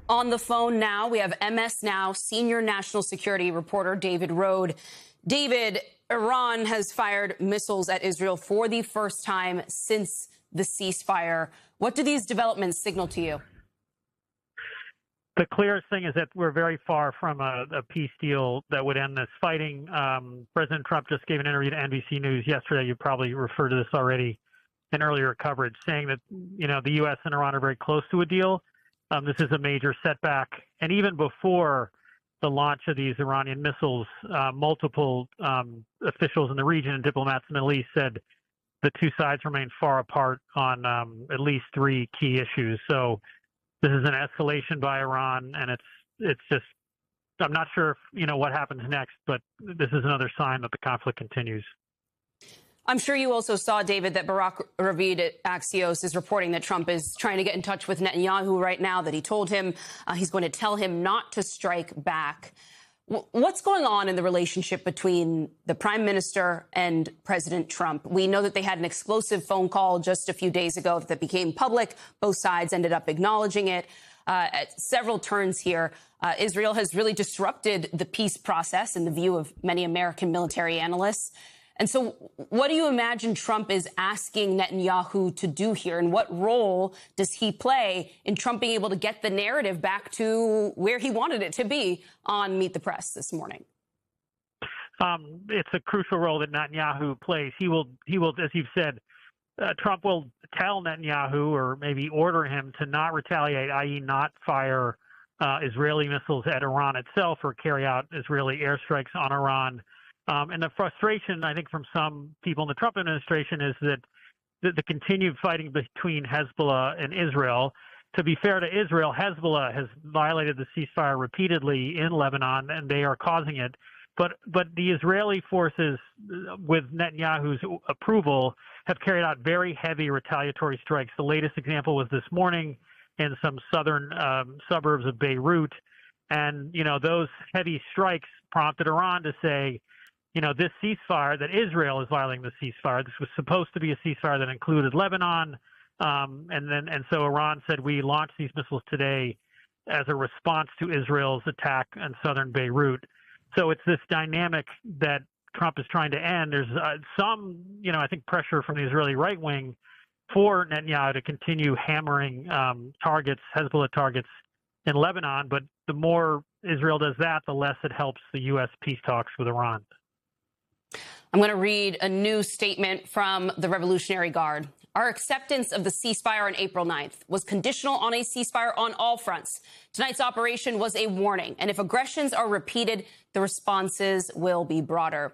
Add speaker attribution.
Speaker 1: On the phone now, we have MS Now senior national security reporter David Rohde. David, Iran has fired missiles at Israel for the first time since the ceasefire. What do these developments signal to you?
Speaker 2: The clearest thing is that we're very far from a peace deal that would end this fighting. President Trump just gave an interview to NBC News yesterday. You probably referred to this already in earlier coverage, saying that, the U.S. and Iran are very close to a deal. This is a major setback. And even before the launch of these Iranian missiles, multiple officials in the region and diplomats in the Middle East said the two sides remain far apart on at least three key issues. So this is an escalation by Iran, and it's just, I'm not sure if, what happens next, but this is another sign that the conflict continues.
Speaker 1: I'm sure you also saw, David, that Barak Ravid at Axios is reporting that Trump is trying to get in touch with Netanyahu right now, that he told him he's going to tell him not to strike back. What's going on in the relationship between the prime minister and President Trump? We know that they had an explosive phone call just a few days ago that became public. Both sides ended up acknowledging it. At several turns here, Israel has really disrupted the peace process in the view of many American military analysts. And so what do you imagine Trump is asking Netanyahu to do here? And what role does he play in Trump being able to get the narrative back to where he wanted it to be on Meet the Press this morning?
Speaker 2: It's a crucial role that Netanyahu plays. He will, as you've said, Trump will tell Netanyahu or maybe order him to not retaliate, i.e. not fire Israeli missiles at Iran itself or carry out Israeli airstrikes on Iran. And the frustration, I think, from some people in the Trump administration is that the continued fighting between Hezbollah and Israel. To be fair to Israel, Hezbollah has violated the ceasefire repeatedly in Lebanon, and they are causing it. But the Israeli forces, with Netanyahu's approval, have carried out very heavy retaliatory strikes. The latest example was this morning in some southern suburbs of Beirut. And, those heavy strikes prompted Iran to say, this ceasefire, that Israel is violating the ceasefire. This was supposed to be a ceasefire that included Lebanon. And so Iran said, we launched these missiles today as a response to Israel's attack in southern Beirut. So it's this dynamic that Trump is trying to end. There's some, I think, pressure from the Israeli right wing for Netanyahu to continue hammering Hezbollah targets in Lebanon. But the more Israel does that, the less it helps the U.S. peace talks with Iran.
Speaker 1: I'm going to read a new statement from the Revolutionary Guard. Our acceptance of the ceasefire on April 9th was conditional on a ceasefire on all fronts. Tonight's operation was a warning, and if aggressions are repeated, the responses will be broader.